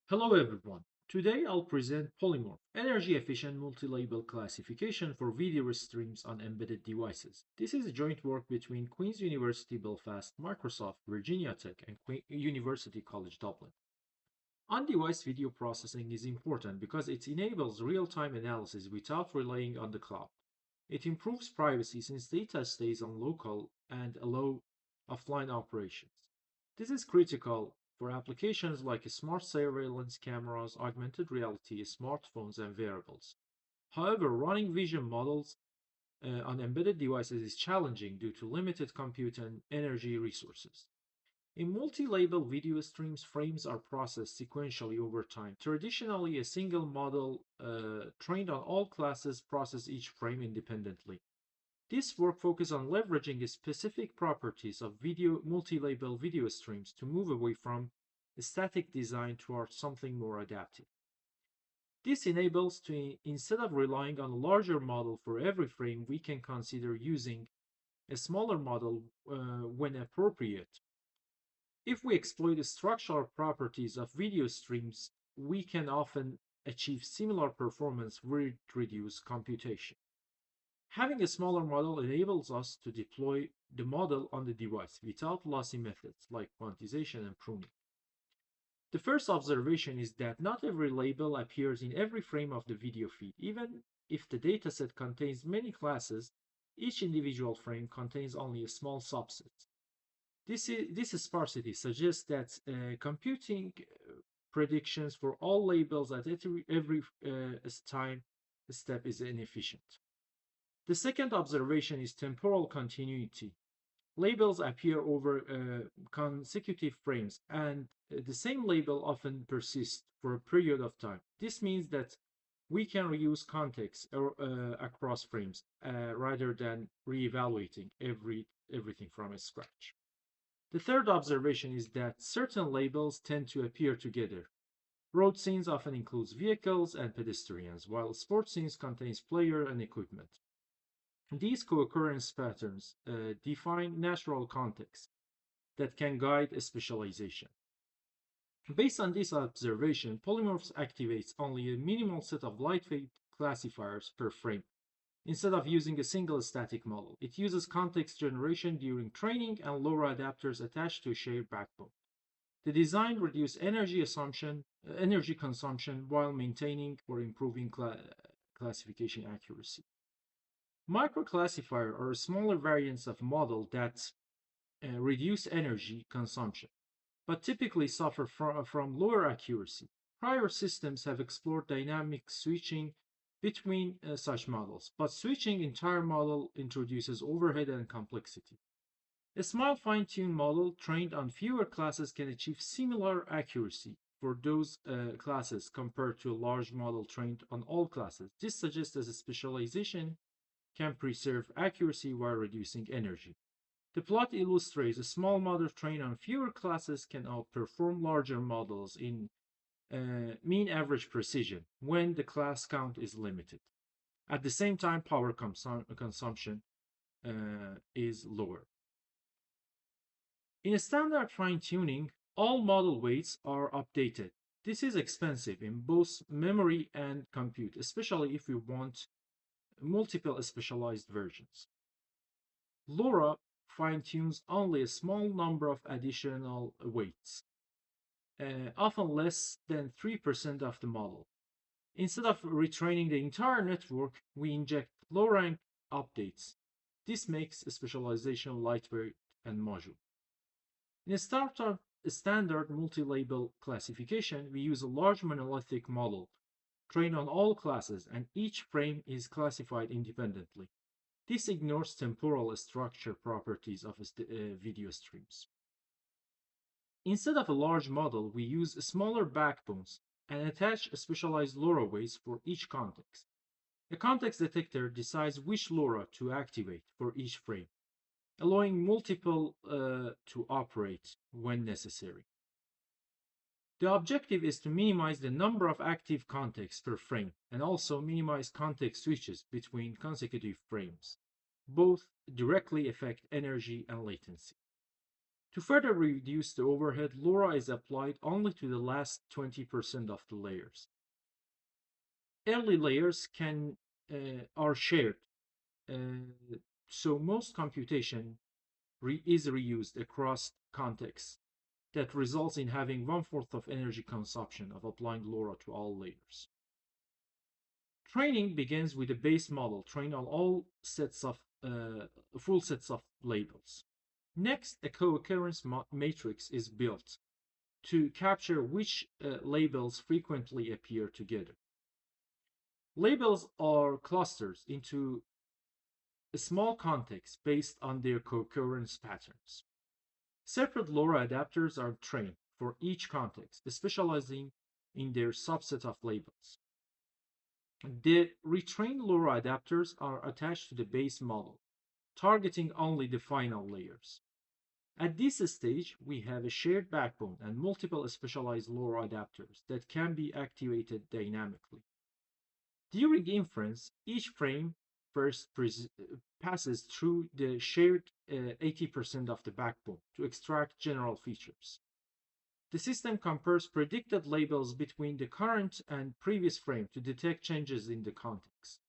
Hello everyone. Today I'll present Polymorph, energy-efficient multi-label classification for video streams on embedded devices. This is a joint work between Queen's University Belfast, Microsoft, Virginia Tech, and University College Dublin. On-device video processing is important because it enables real-time analysis without relying on the cloud. It improves privacy since data stays on local and allow offline operations. This is critical for applications like smart surveillance cameras, augmented reality, smartphones, and wearables. However, running vision models on embedded devices is challenging due to limited compute and energy resources. In multi-label video streams, frames are processed sequentially over time. Traditionally, a single model trained on all classes processes each frame independently. This work focuses on leveraging the specific properties of multi-label video streams to move away from a static design towards something more adaptive. This enables instead of relying on a larger model for every frame, we can consider using a smaller model when appropriate. If we exploit the structural properties of video streams, we can often achieve similar performance with reduced computation. Having a smaller model enables us to deploy the model on the device without lossy methods like quantization and pruning. The first observation is that not every label appears in every frame of the video feed. Even if the dataset contains many classes, each individual frame contains only a small subset. This sparsity suggests that computing predictions for all labels at every time step is inefficient. The second observation is temporal continuity. Labels appear over consecutive frames, and the same label often persists for a period of time. This means that we can reuse context across frames rather than reevaluating everything from scratch. The third observation is that certain labels tend to appear together. Road scenes often includes vehicles and pedestrians, while sports scenes contains player and equipment. These co-occurrence patterns define natural context that can guide a specialization. Based on this observation, Polymorphs activates only a minimal set of lightweight classifiers per frame. Instead of using a single static model, it uses context generation during training and LoRa adapters attached to a shared backbone. The design reduces energy consumption while maintaining or improving classification accuracy. Microclassifiers are smaller variants of model that reduce energy consumption, but typically suffer from lower accuracy. Prior systems have explored dynamic switching between such models, but switching entire model introduces overhead and complexity. A small fine-tuned model trained on fewer classes can achieve similar accuracy for those classes compared to a large model trained on all classes. This suggests that a specialization can preserve accuracy while reducing energy. The plot illustrates a small model trained on fewer classes can outperform larger models in mean average precision when the class count is limited. At the same time, power consumption is lower. In a standard fine-tuning, all model weights are updated. This is expensive in both memory and compute, especially if you want multiple specialized versions. LoRa fine-tunes only a small number of additional weights, often less than 3% of the model. Instead of retraining the entire network, we inject low-rank updates. This makes specialization lightweight and modular. In a standard multi-label classification, we use a large monolithic model trained on all classes, and each frame is classified independently. This ignores temporal structure properties of video streams. Instead of a large model, we use smaller backbones and attach specialized LoRa weights for each context. A context detector decides which LoRa to activate for each frame, allowing multiple to operate when necessary. The objective is to minimize the number of active contexts per frame and also minimize context switches between consecutive frames. Both directly affect energy and latency. To further reduce the overhead, LoRa is applied only to the last 20% of the layers. Early layers are shared, so most computation is reused across contexts. That results in having 1/4 of energy consumption of applying LoRa to all layers. Training begins with a base model trained on all sets of full sets of labels. Next, a co-occurrence matrix is built to capture which labels frequently appear together. Labels are clusters into a small context based on their co-occurrence patterns. Separate LoRa adapters are trained for each context, specializing in their subset of labels. The retrained LoRa adapters are attached to the base model, targeting only the final layers. At this stage, we have a shared backbone and multiple specialized LoRa adapters that can be activated dynamically. During inference, each frame first passes through the shared 80% of the backbone to extract general features. The system compares predicted labels between the current and previous frame to detect changes in the context.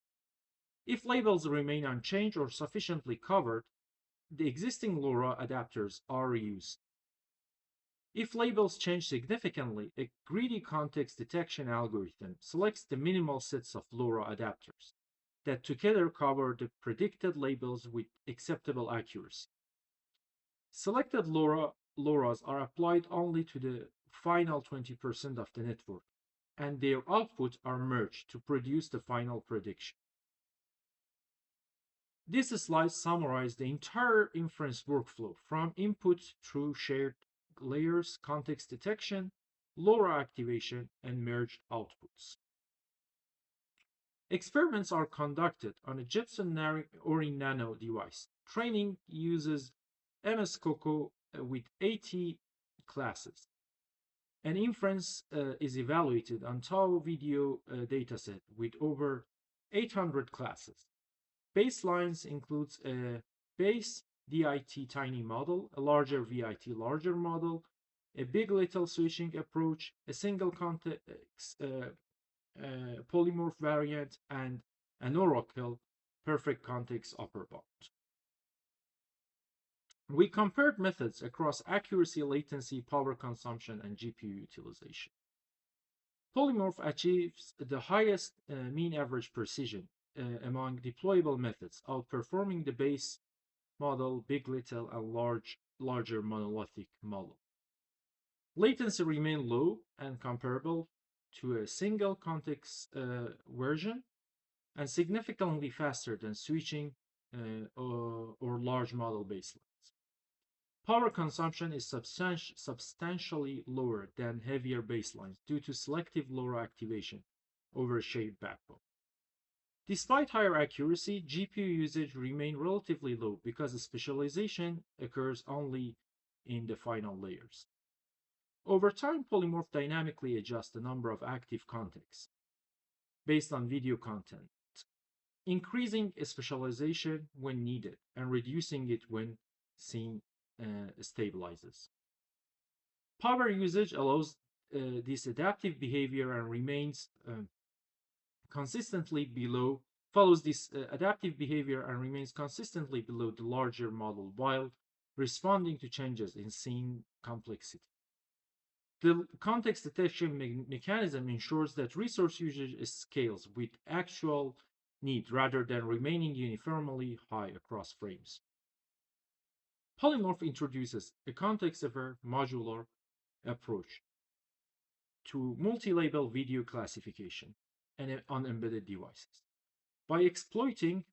If labels remain unchanged or sufficiently covered, the existing LoRa adapters are reused. If labels change significantly, a greedy context detection algorithm selects the minimal sets of LoRa adapters that together cover the predicted labels with acceptable accuracy. Selected LoRa's are applied only to the final 20% of the network, and their outputs are merged to produce the final prediction. This slide summarizes the entire inference workflow from input through shared layers, context detection, LoRa activation, and merged outputs. Experiments are conducted on a Jetson Orin Nano device. Training uses MS-COCO with 80 classes. And inference is evaluated on Tau video dataset with over 800 classes. Baselines includes a base DIT tiny model, a larger VIT larger model, a big little switching approach, a single context polymorph variant, and an oracle perfect context upper bound. We compared methods across accuracy, latency, power consumption, and GPU utilization. Polymorph achieves the highest mean average precision among deployable methods, outperforming the base model, big little, and larger monolithic model. Latency remained low and comparable to a single context version, and significantly faster than switching or large model baselines. Power consumption is substantially lower than heavier baselines due to selective LoRa activation over a shared backbone. Despite higher accuracy, GPU usage remained relatively low because specialization occurs only in the final layers. Over time, Polymorph dynamically adjusts the number of active contexts based on video content, increasing specialization when needed and reducing it when scene stabilizes. Power usage allows this adaptive behavior and remains consistently below, follows this adaptive behavior and remains consistently below the larger model while responding to changes in scene complexity. The context detection mechanism ensures that resource usage scales with actual need rather than remaining uniformly high across frames. Polymorph introduces a context-aware modular approach to multi-label video classification on embedded devices. By exploiting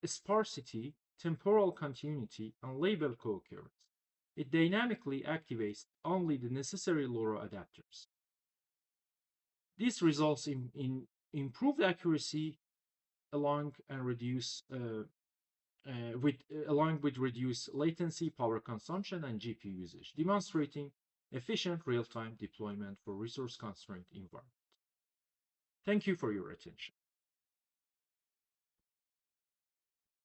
sparsity, temporal continuity, and label co-occurrence, it dynamically activates only the necessary LoRa adapters. This results in improved accuracy along with reduced latency, power consumption, and GPU usage, demonstrating efficient real-time deployment for resource-constrained environment. Thank you for your attention.